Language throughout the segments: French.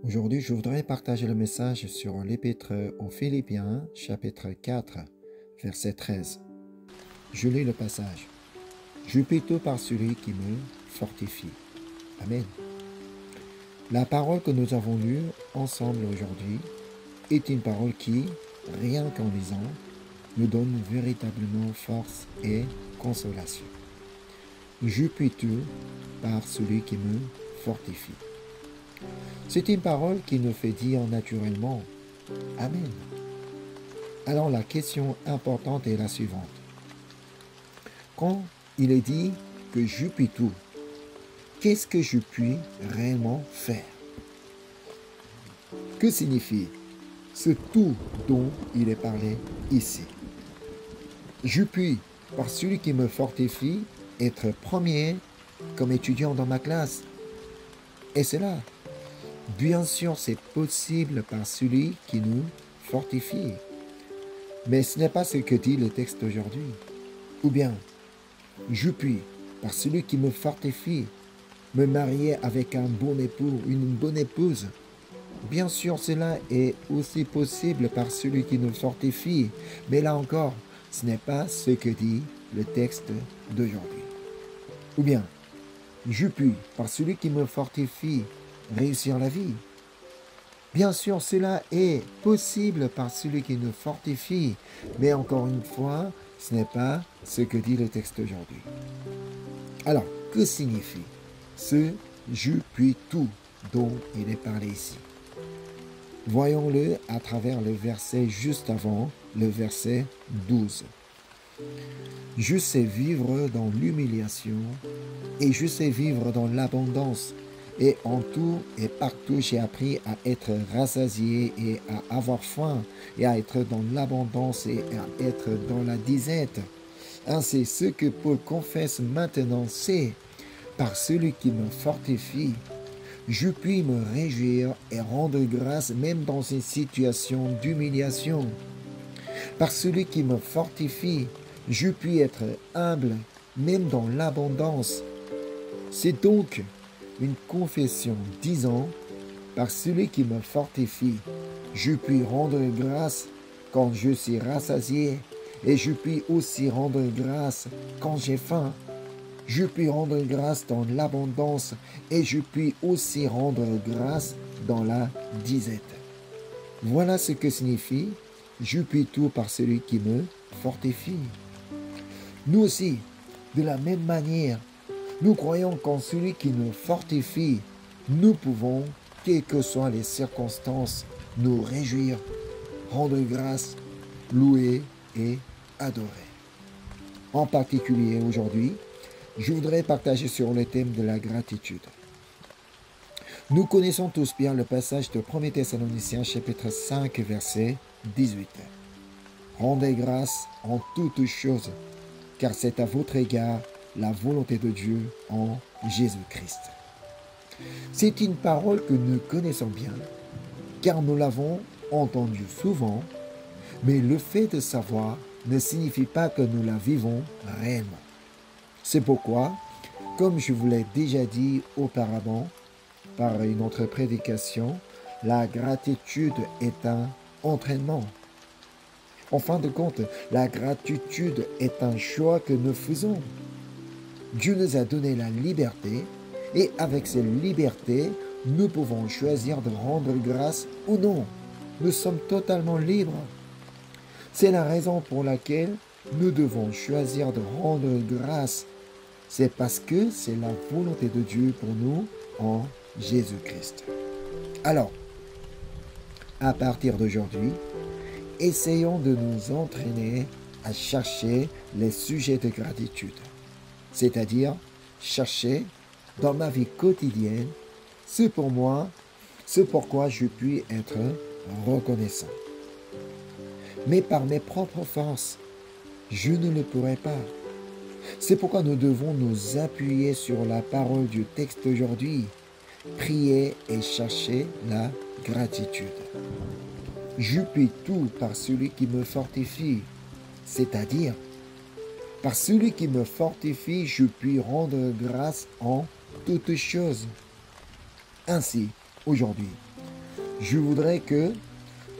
Aujourd'hui, je voudrais partager le message sur l'Épître aux Philippiens, chapitre 4, verset 13. Je lis le passage. Je puis tout par celui qui me fortifie. Amen. La parole que nous avons lue ensemble aujourd'hui est une parole qui, rien qu'en lisant, nous donne véritablement force et consolation. Je puis tout par celui qui me fortifie. C'est une parole qui nous fait dire naturellement « Amen ». Alors la question importante est la suivante. Quand il est dit que je puis tout, qu'est-ce que je puis réellement faire? Que signifie ce tout dont il est parlé ici? Je puis, par celui qui me fortifie, être premier comme étudiant dans ma classe. Et c'est là. Bien sûr, c'est possible par celui qui nous fortifie. Mais ce n'est pas ce que dit le texte aujourd'hui. Ou bien, je puis, par celui qui me fortifie, me marier avec un bon époux, une bonne épouse. Bien sûr, cela est aussi possible par celui qui nous fortifie. Mais là encore, ce n'est pas ce que dit le texte d'aujourd'hui. Ou bien, je puis, par celui qui me fortifie, réussir la vie. Bien sûr, cela est possible par celui qui nous fortifie, mais encore une fois, ce n'est pas ce que dit le texte aujourd'hui. Alors, que signifie ce « je puis tout » dont il est parlé ici? Voyons-le à travers le verset juste avant, le verset 12. Je sais vivre dans l'humiliation et je sais vivre dans l'abondance. Et en tout et partout, j'ai appris à être rassasié et à avoir faim et à être dans l'abondance et à être dans la disette. Ainsi, ce que Paul confesse maintenant, c'est par celui qui me fortifie, je puis me réjouir et rendre grâce même dans une situation d'humiliation. Par celui qui me fortifie, je puis être humble même dans l'abondance. C'est donc une confession disant, par celui qui me fortifie, je puis rendre grâce quand je suis rassasié et je puis aussi rendre grâce quand j'ai faim. Je puis rendre grâce dans l'abondance et je puis aussi rendre grâce dans la disette. Voilà ce que signifie « je puis tout par celui qui me fortifie ». Nous aussi, de la même manière, nous croyons qu'en celui qui nous fortifie, nous pouvons, quelles que soient les circonstances, nous réjouir, rendre grâce, louer et adorer. En particulier aujourd'hui, je voudrais partager sur le thème de la gratitude. Nous connaissons tous bien le passage de 1 Thessaloniciens chapitre 5 verset 18. Rendez grâce en toutes choses, car c'est à votre égard la volonté de Dieu en Jésus-Christ. C'est une parole que nous connaissons bien, car nous l'avons entendue souvent, mais le fait de savoir ne signifie pas que nous la vivons réellement. C'est pourquoi, comme je vous l'ai déjà dit auparavant par une autre prédication, la gratitude est un entraînement. En fin de compte, la gratitude est un choix que nous faisons. Dieu nous a donné la liberté et avec cette liberté, nous pouvons choisir de rendre grâce ou non. Nous sommes totalement libres. C'est la raison pour laquelle nous devons choisir de rendre grâce. C'est parce que c'est la volonté de Dieu pour nous en Jésus-Christ. Alors, à partir d'aujourd'hui, essayons de nous entraîner à chercher les sujets de gratitude. C'est-à-dire chercher dans ma vie quotidienne ce pour moi, ce pourquoi je puis être reconnaissant. Mais par mes propres forces, je ne le pourrai pas. C'est pourquoi nous devons nous appuyer sur la parole du texte aujourd'hui, prier et chercher la gratitude. Je puis tout par celui qui me fortifie, c'est-à-dire par celui qui me fortifie, je puis rendre grâce en toutes choses. Ainsi, aujourd'hui, Je voudrais que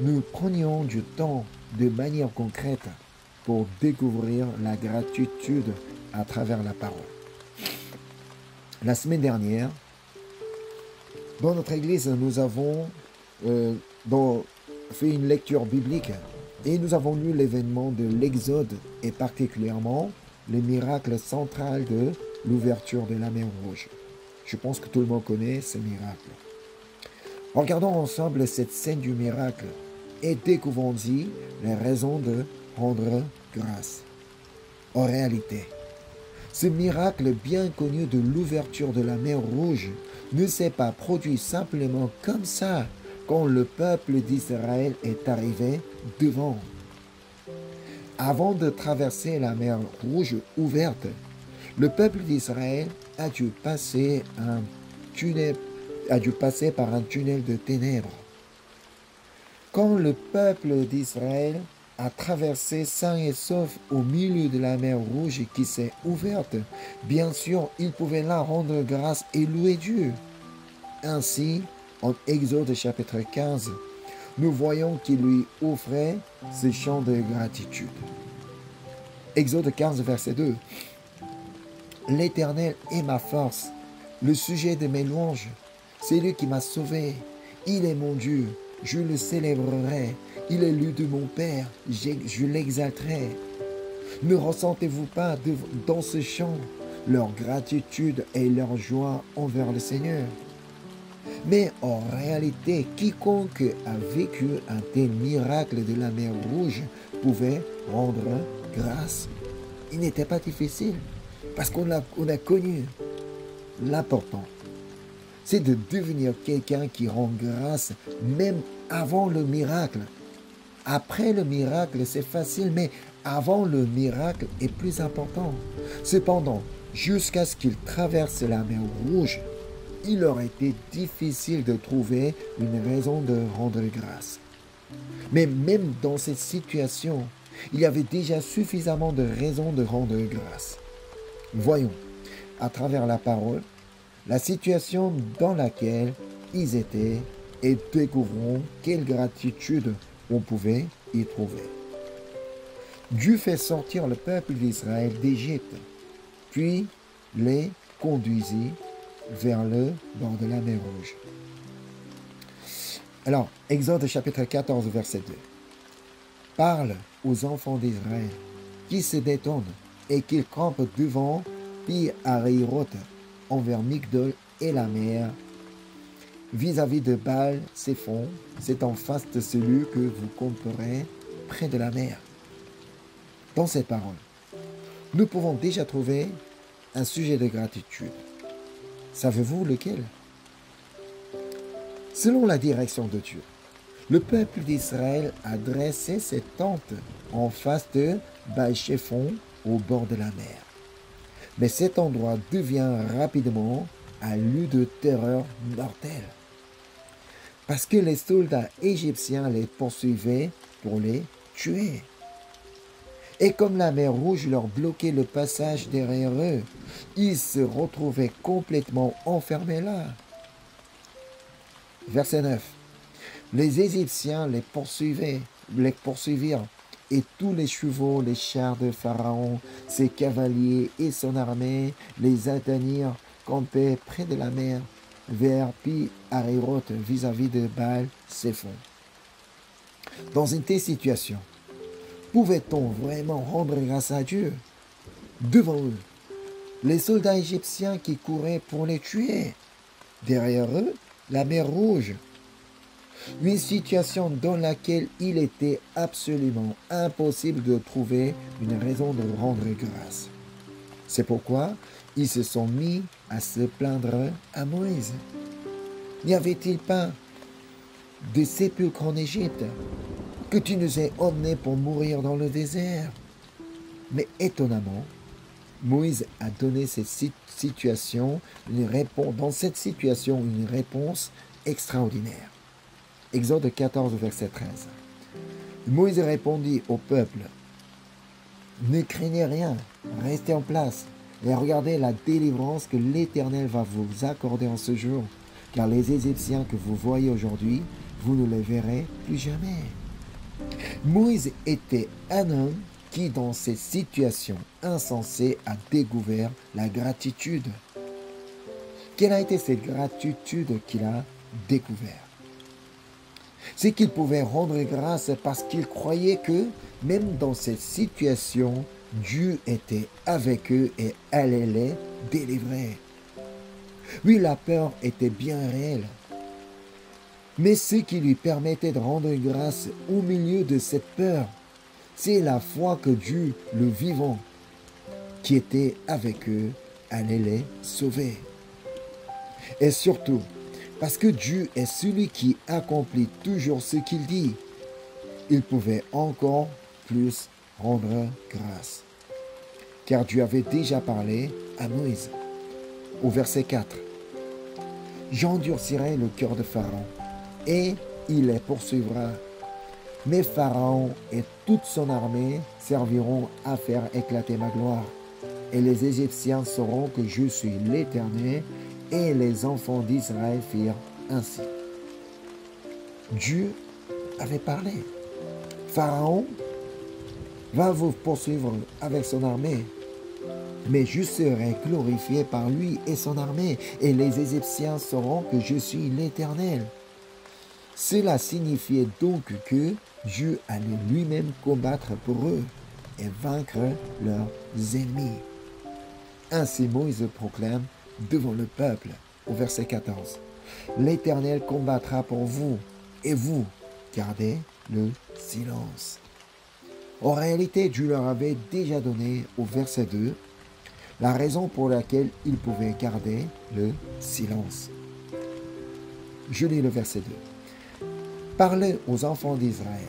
nous prenions du temps de manière concrète pour découvrir la gratitude à travers la parole. La semaine dernière, dans notre église, nous avons fait une lecture biblique et nous avons lu l'événement de l'Exode et particulièrement le miracle central de l'ouverture de la mer Rouge. Je pense que tout le monde connaît ce miracle. Regardons ensemble cette scène du miracle et découvrons-y les raisons de rendre grâce. En réalité, ce miracle bien connu de l'ouverture de la mer Rouge ne s'est pas produit simplement comme ça quand le peuple d'Israël est arrivé devant. Avant de traverser la mer Rouge ouverte, le peuple d'Israël a dû passer par un tunnel de ténèbres. Quand le peuple d'Israël a traversé sain et sauf au milieu de la mer Rouge qui s'est ouverte, bien sûr, il pouvait là rendre grâce et louer Dieu. Ainsi, en Exode chapitre 15, nous voyons qu'il lui offrait ce chant de gratitude. Exode 15, verset 2. L'Éternel est ma force, le sujet de mes louanges. C'est lui qui m'a sauvé. Il est mon Dieu. Je le célébrerai. Il est l'élu de mon Père. Je l'exalterai. Ne ressentez-vous pas dans ce chant leur gratitude et leur joie envers le Seigneur? Mais en réalité, quiconque a vécu un tel miracle de la mer Rouge pouvait rendre grâce. Il n'était pas difficile parce qu'on a connu. L'important, c'est de devenir quelqu'un qui rend grâce même avant le miracle. Après le miracle, c'est facile, mais avant le miracle est plus important. Cependant, jusqu'à ce qu'il traverse la mer Rouge, il aurait été difficile de trouver une raison de rendre grâce. Mais même dans cette situation, il y avait déjà suffisamment de raisons de rendre grâce. Voyons, à travers la parole, la situation dans laquelle ils étaient et découvrons quelle gratitude on pouvait y trouver. Dieu fait sortir le peuple d'Israël d'Égypte, puis les conduisit vers le bord de la mer Rouge. Alors, Exode chapitre 14, verset 2. Parle aux enfants d'Israël qui se détournent et qu'ils campent devant Pi-Hahiroth, envers Migdol et la mer, vis-à-vis de Baal-Séphon, c'est en face de celui que vous camperez près de la mer. Dans cette parole, nous pouvons déjà trouver un sujet de gratitude. Savez-vous lequel? Selon la direction de Dieu, le peuple d'Israël a dressé ses tentes en face de Baal-Séphon au bord de la mer. Mais cet endroit devient rapidement un lieu de terreur mortelle. Parce que les soldats égyptiens les poursuivaient pour les tuer. Et comme la mer Rouge leur bloquait le passage derrière eux, ils se retrouvaient complètement enfermés là. Verset 9. Les Égyptiens les poursuivirent, et tous les chevaux, les chars de Pharaon, ses cavaliers et son armée les atteignirent, campés près de la mer, vers Pi-Hahiroth, vis-à-vis de Baal-Séphon. Dans une telle situation, pouvait-on vraiment rendre grâce à Dieu? Devant eux, les soldats égyptiens qui couraient pour les tuer. Derrière eux, la mer Rouge. Une situation dans laquelle il était absolument impossible de trouver une raison de rendre grâce. C'est pourquoi ils se sont mis à se plaindre à Moïse. N'y avait-il pas de sépulcre en Égypte que tu nous aies emmenés pour mourir dans le désert? Mais étonnamment, Moïse a donné dans cette situation une réponse extraordinaire. Exode 14, verset 13. Moïse répondit au peuple, « Ne craignez rien, restez en place et regardez la délivrance que l'Éternel va vous accorder en ce jour, car les Égyptiens que vous voyez aujourd'hui, vous ne les verrez plus jamais. Moïse était un homme qui, dans ces situations insensées, a découvert la gratitude. Quelle a été cette gratitude qu'il a découverte? C'est qu'il pouvait rendre grâce parce qu'il croyait que, même dans cette situation, Dieu était avec eux et allait les délivrer. Oui, la peur était bien réelle. Mais ce qui lui permettait de rendre grâce au milieu de cette peur, c'est la foi que Dieu, le vivant, qui était avec eux, allait les sauver. Et surtout, parce que Dieu est celui qui accomplit toujours ce qu'il dit, il pouvait encore plus rendre grâce. Car Dieu avait déjà parlé à Moïse. Au verset 4, « J'endurcirai le cœur de Pharaon, et il les poursuivra. Mais Pharaon et toute son armée serviront à faire éclater ma gloire. Et les Égyptiens sauront que je suis l'Éternel. » Et les enfants d'Israël firent ainsi. Dieu avait parlé. Pharaon va vous poursuivre avec son armée, mais je serai glorifié par lui et son armée, et les Égyptiens sauront que je suis l'Éternel. Cela signifiait donc que Dieu allait lui-même combattre pour eux et vaincre leurs ennemis. Ainsi Moïse proclame devant le peuple, au verset 14, « L'Éternel combattra pour vous, et vous, gardez le silence. » En réalité, Dieu leur avait déjà donné, au verset 2, la raison pour laquelle ils pouvaient garder le silence. Je lis le verset 2. « Parlez aux enfants d'Israël,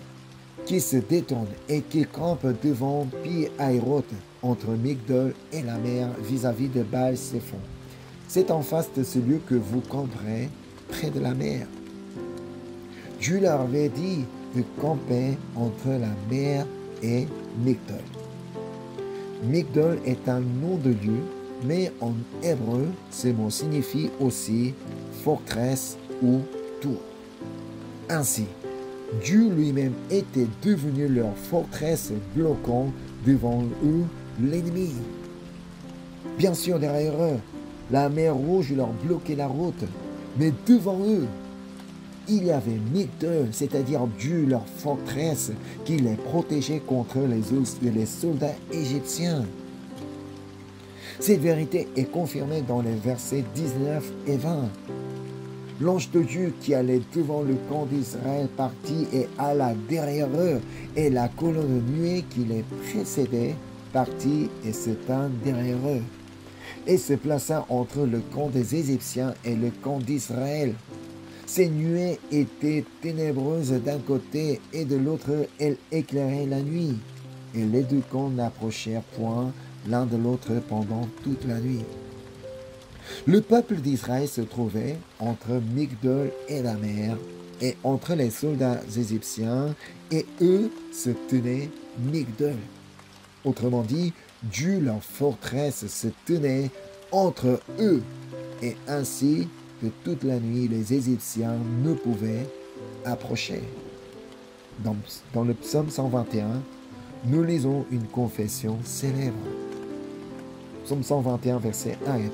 qui se détournent et qui campent devant Pi-Hahiroth, entre Migdol et la mer, vis-à-vis de Baal-Séphon. C'est en face de ce lieu que vous camperez près de la mer. » Dieu leur avait dit de camper entre la mer et Migdol. Migdol est un nom de lieu, mais en hébreu, ce mot signifie aussi forteresse ou tour. Ainsi, Dieu lui-même était devenu leur forteresse, bloquant devant eux l'ennemi. Bien sûr, derrière eux, la mer Rouge leur bloquait la route, mais devant eux, il y avait Migdol, c'est-à-dire Dieu, leur forteresse, qui les protégeait contre les soldats égyptiens. Cette vérité est confirmée dans les versets 19 et 20. L'ange de Dieu qui allait devant le camp d'Israël partit et alla derrière eux, et la colonne de nuée qui les précédait partit et se tint derrière eux, et se plaça entre le camp des Égyptiens et le camp d'Israël. Ces nuées étaient ténébreuses d'un côté, et de l'autre elles éclairaient la nuit, et les deux camps n'approchèrent point l'un de l'autre pendant toute la nuit. Le peuple d'Israël se trouvait entre Migdol et la mer, et entre les soldats égyptiens, et eux se tenaient Migdol. Autrement dit, Dieu, leur forteresse, se tenait entre eux, et ainsi que toute la nuit les Égyptiens ne pouvaient approcher. Dans le psaume 121, nous lisons une confession célèbre. Psaume 121, versets 1 et 2.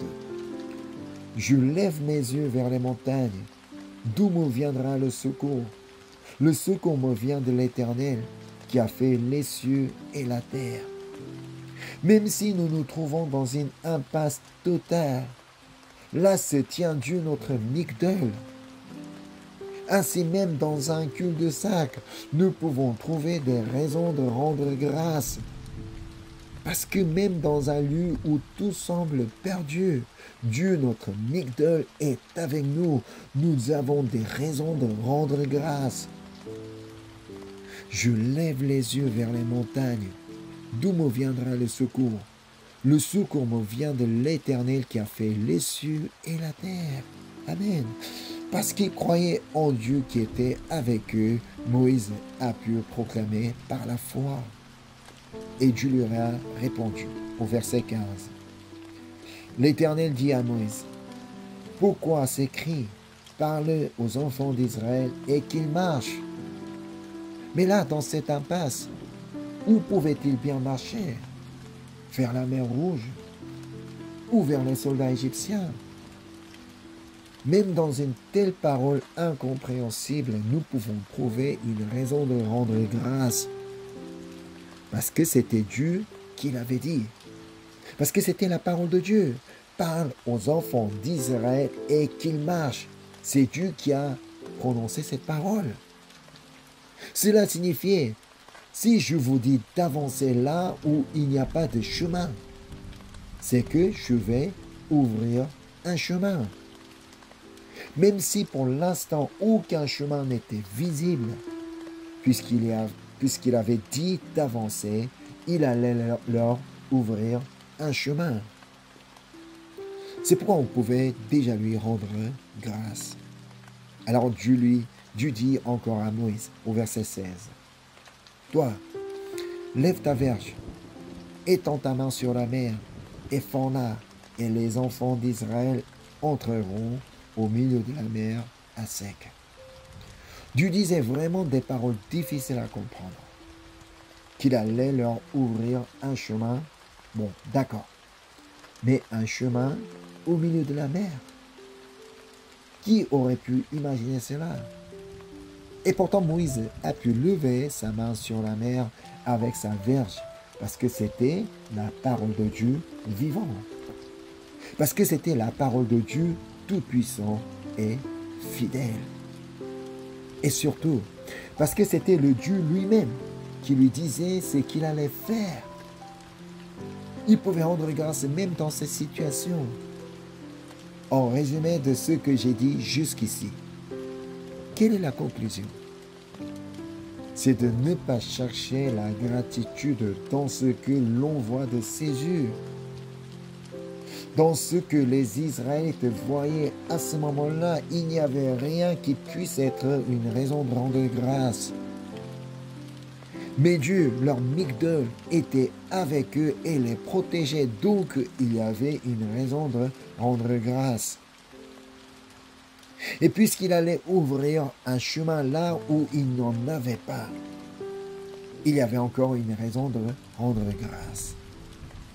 « Je lève mes yeux vers les montagnes. D'où me viendra le secours? Le secours me vient de l'Éternel, qui a fait les cieux et la terre. » Même si nous nous trouvons dans une impasse totale, là se tient Dieu, notre Migdol. Ainsi même dans un cul-de-sac, nous pouvons trouver des raisons de rendre grâce. Parce que même dans un lieu où tout semble perdu, Dieu, notre Migdol, est avec nous. Nous avons des raisons de rendre grâce. Je lève les yeux vers les montagnes. D'où me viendra le secours? Le secours me vient de l'Éternel qui a fait les cieux et la terre. Amen. Parce qu'ils croyaient en Dieu qui était avec eux, Moïse a pu proclamer par la foi. Et Dieu lui a répondu au verset 15. L'Éternel dit à Moïse, « Pourquoi ces cris? parle aux enfants d'Israël et qu'ils marchent. Mais là, dans cette impasse, où pouvaient-ils bien marcher? Vers la mer Rouge ou vers les soldats égyptiens? Même dans une telle parole incompréhensible, nous pouvons trouver une raison de rendre grâce. Parce que c'était Dieu qui l'avait dit. Parce que c'était la parole de Dieu. Parle aux enfants d'Israël et qu'ils marchent. C'est Dieu qui a prononcé cette parole. Cela signifiait, si je vous dis d'avancer là où il n'y a pas de chemin, c'est que je vais ouvrir un chemin. Même si pour l'instant aucun chemin n'était visible, puisqu'il avait dit d'avancer, il allait leur ouvrir un chemin. C'est pourquoi on pouvait déjà lui rendre grâce. Alors Dieu dit encore à Moïse au verset 16, « Toi, lève ta verge, étends ta main sur la mer, et fends-la, et les enfants d'Israël entreront au milieu de la mer à sec. » Dieu disait vraiment des paroles difficiles à comprendre. Qu'il allait leur ouvrir un chemin, bon, d'accord, mais un chemin au milieu de la mer. Qui aurait pu imaginer cela? Et pourtant Moïse a pu lever sa main sur la mer avec sa verge, parce que c'était la parole de Dieu vivant. Parce que c'était la parole de Dieu tout-puissant et fidèle. Et surtout, parce que c'était le Dieu lui-même qui lui disait ce qu'il allait faire. Il pouvait rendre grâce même dans ces situations. En résumé de ce que j'ai dit jusqu'ici, quelle est la conclusion? C'est de ne pas chercher la gratitude dans ce que l'on voit de ses yeux. Dans ce que les Israélites voyaient à ce moment-là, il n'y avait rien qui puisse être une raison de rendre grâce. Mais Dieu, leur Migdol, était avec eux et les protégeait, donc il y avait une raison de rendre grâce. Et puisqu'il allait ouvrir un chemin là où il n'en avait pas, il y avait encore une raison de rendre grâce.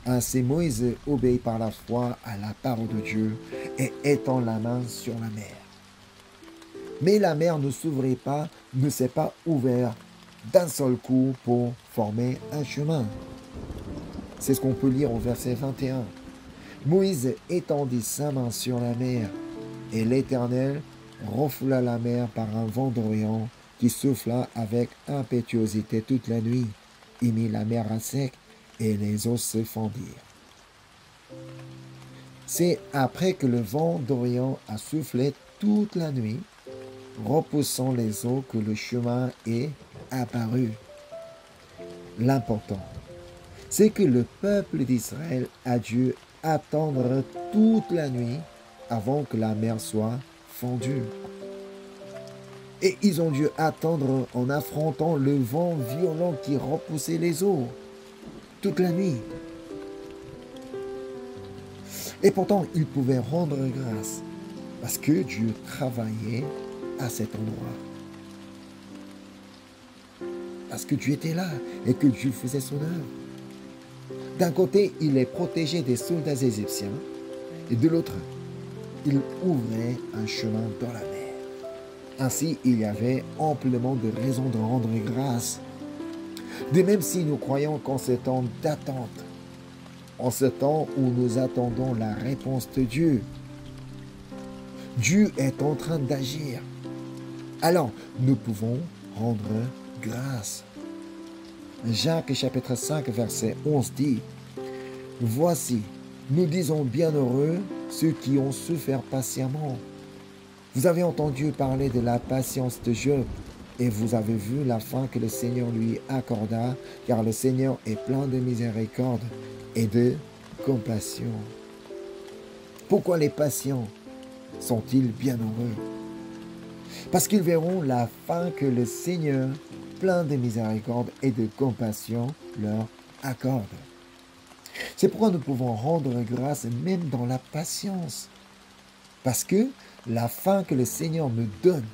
Ainsi Moïse obéit par la foi à la parole de Dieu et étend la main sur la mer. Mais la mer ne s'ouvrait pas, ne s'est pas ouverte d'un seul coup pour former un chemin. C'est ce qu'on peut lire au verset 21. Moïse étendit sa main sur la mer, et l'Éternel refoula la mer par un vent d'Orient qui souffla avec impétuosité toute la nuit. Il mit la mer à sec, et les eaux se fendirent. C'est après que le vent d'Orient a soufflé toute la nuit, repoussant les eaux, que le chemin est apparu. L'important, c'est que le peuple d'Israël a dû attendre toute la nuit avant que la mer soit fendue. Et ils ont dû attendre en affrontant le vent violent qui repoussait les eaux toute la nuit. Et pourtant, ils pouvaient rendre grâce parce que Dieu travaillait à cet endroit. Parce que Dieu était là et que Dieu faisait son œuvre. D'un côté, il les protégeait des soldats égyptiens et de l'autre, il ouvrait un chemin dans la mer. Ainsi, il y avait amplement de raisons de rendre grâce. De même si nous croyons qu'en ce temps d'attente, en ce temps où nous attendons la réponse de Dieu, Dieu est en train d'agir. Alors, nous pouvons rendre grâce. Jacques chapitre 5 verset 11 dit, « Voici, nous disons bienheureux ceux qui ont souffert patiemment. Vous avez entendu parler de la patience de Job, et vous avez vu la fin que le Seigneur lui accorda, car le Seigneur est plein de miséricorde et de compassion. » Pourquoi les patients sont-ils bienheureux? Parce qu'ils verront la fin que le Seigneur, plein de miséricorde et de compassion, leur accorde. C'est pourquoi nous pouvons rendre grâce même dans la patience. Parce que la fin que le Seigneur me donne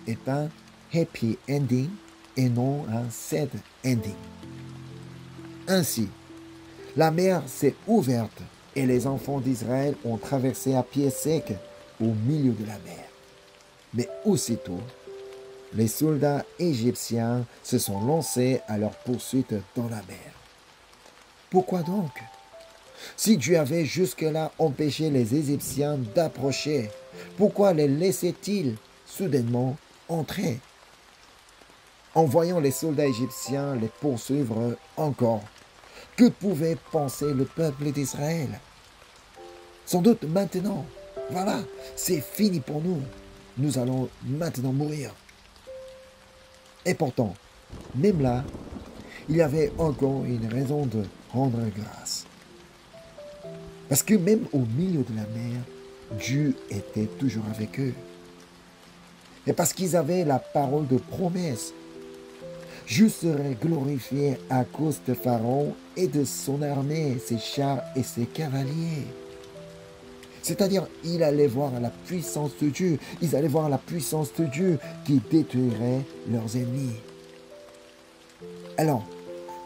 est un happy ending et non un sad ending. Ainsi, la mer s'est ouverte et les enfants d'Israël ont traversé à pied sec au milieu de la mer. Mais aussitôt, les soldats égyptiens se sont lancés à leur poursuite dans la mer. Pourquoi donc? Si Dieu avait jusque-là empêché les Égyptiens d'approcher, pourquoi les laissait-il soudainement entrer? En voyant les soldats égyptiens les poursuivre encore, que pouvait penser le peuple d'Israël? Sans doute maintenant, voilà, c'est fini pour nous. Nous allons maintenant mourir. Et pourtant, même là, il y avait encore une raison de rendre grâce. Parce que même au milieu de la mer, Dieu était toujours avec eux. Et parce qu'ils avaient la parole de promesse, Dieu serait glorifié à cause de Pharaon et de son armée, ses chars et ses cavaliers. C'est-à-dire, il allait voir la puissance de Dieu. Ils allaient voir la puissance de Dieu qui détruirait leurs ennemis. Alors,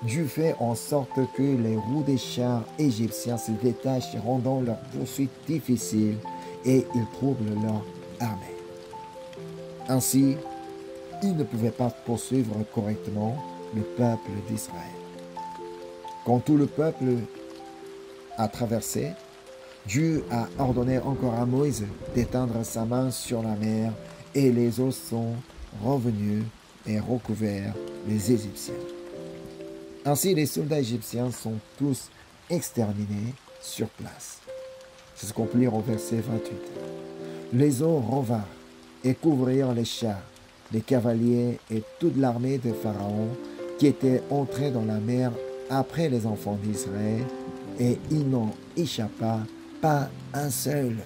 Dieu fait en sorte que les roues des chars égyptiens se détachent, rendant leur poursuite difficile, et ils troublent leur armée. Ainsi, ils ne pouvaient pas poursuivre correctement le peuple d'Israël. Quand tout le peuple a traversé, Dieu a ordonné encore à Moïse d'étendre sa main sur la mer, et les eaux sont revenues et recouverts les Égyptiens. Ainsi, les soldats égyptiens sont tous exterminés sur place. C'est ce qu'on peut lire au verset 28. Les eaux revinrent et couvrirent les chars, les cavaliers et toute l'armée de Pharaon qui était entrée dans la mer après les enfants d'Israël, et il n'en échappa pas un seul.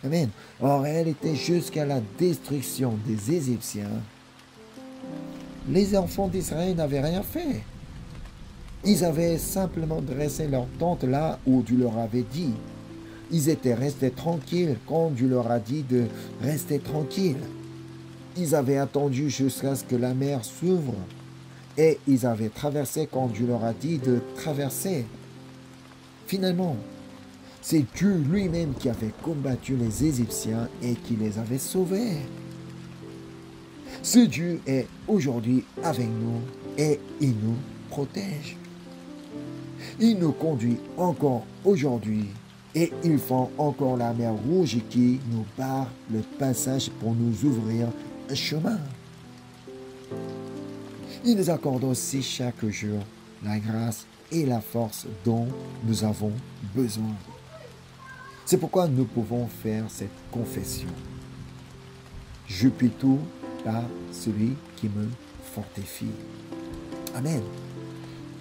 Amen. En réalité, jusqu'à la destruction des Égyptiens, les enfants d'Israël n'avaient rien fait. Ils avaient simplement dressé leur tente là où Dieu leur avait dit. Ils étaient restés tranquilles quand Dieu leur a dit de rester tranquilles. Ils avaient attendu jusqu'à ce que la mer s'ouvre, et ils avaient traversé quand Dieu leur a dit de traverser. Finalement, c'est Dieu lui-même qui avait combattu les Égyptiens et qui les avait sauvés. Ce Dieu est aujourd'hui avec nous et il nous protège. Il nous conduit encore aujourd'hui et il fend encore la mer Rouge qui nous barre le passage pour nous ouvrir un chemin. Il nous accorde aussi chaque jour la grâce et la force dont nous avons besoin. C'est pourquoi nous pouvons faire cette confession. Je puis tout par celui qui me fortifie. Amen.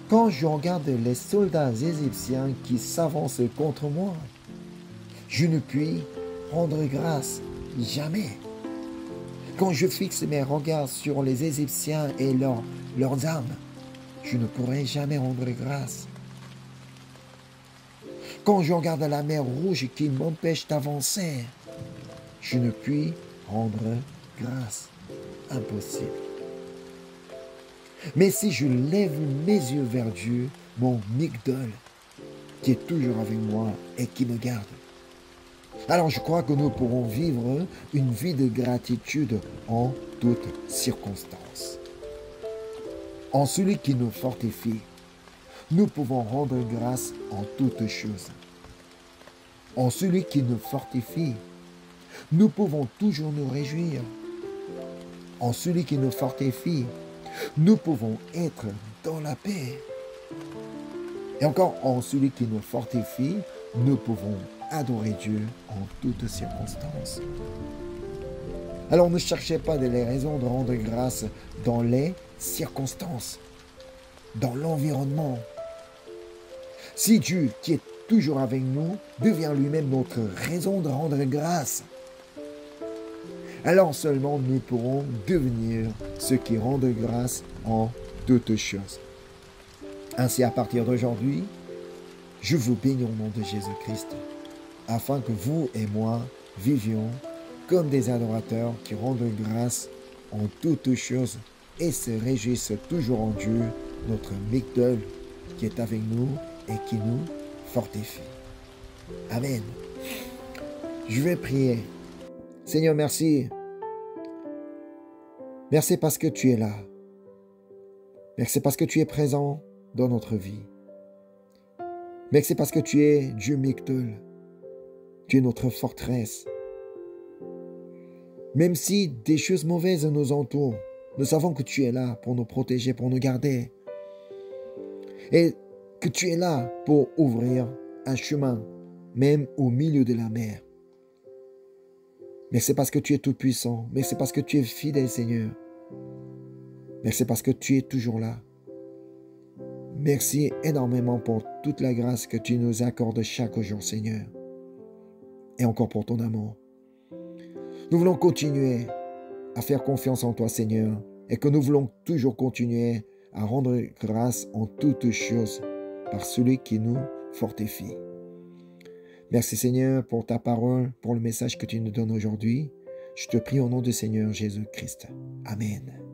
Quand je regarde les soldats égyptiens qui s'avancent contre moi, je ne puis rendre grâce jamais. Quand je fixe mes regards sur les Égyptiens et leurs armes, je ne pourrai jamais rendre grâce. Quand je regarde la mer Rouge qui m'empêche d'avancer, je ne puis rendre grâce. Impossible. Mais si je lève mes yeux vers Dieu, mon Migdol, qui est toujours avec moi et qui me garde, alors je crois que nous pourrons vivre une vie de gratitude en toutes circonstances. En celui qui nous fortifie, nous pouvons rendre grâce en toutes choses. En celui qui nous fortifie, nous pouvons toujours nous réjouir. En celui qui nous fortifie, nous pouvons être dans la paix. Et encore, en celui qui nous fortifie, nous pouvons adorer Dieu en toutes circonstances. Alors ne cherchez pas les raisons de rendre grâce dans les circonstances, dans l'environnement. Si Dieu, qui est toujours avec nous, devient lui-même notre raison de rendre grâce, alors seulement nous pourrons devenir ceux qui rendent grâce en toutes choses. Ainsi, à partir d'aujourd'hui, je vous bénis au nom de Jésus-Christ. afin que vous et moi vivions comme des adorateurs qui rendent grâce en toutes choses et se réjouissent toujours en Dieu, notre Migdol, qui est avec nous et qui nous fortifie. Amen. Je vais prier. Seigneur, merci. Merci parce que tu es là. Merci parce que tu es présent dans notre vie. Merci parce que tu es Dieu Migdol. Tu es notre forteresse. Même si des choses mauvaises nous entourent, nous savons que tu es là pour nous protéger, pour nous garder. Et que tu es là pour ouvrir un chemin, même au milieu de la mer. Merci parce que tu es tout puissant. Merci parce que tu es fidèle, Seigneur. Merci parce que tu es toujours là. Merci énormément pour toute la grâce que tu nous accordes chaque jour, Seigneur. Et encore pour ton amour. Nous voulons continuer à faire confiance en toi, Seigneur, et que nous voulons toujours continuer à rendre grâce en toutes choses par celui qui nous fortifie. Merci, Seigneur, pour ta parole, pour le message que tu nous donnes aujourd'hui. Je te prie au nom du Seigneur Jésus-Christ. Amen.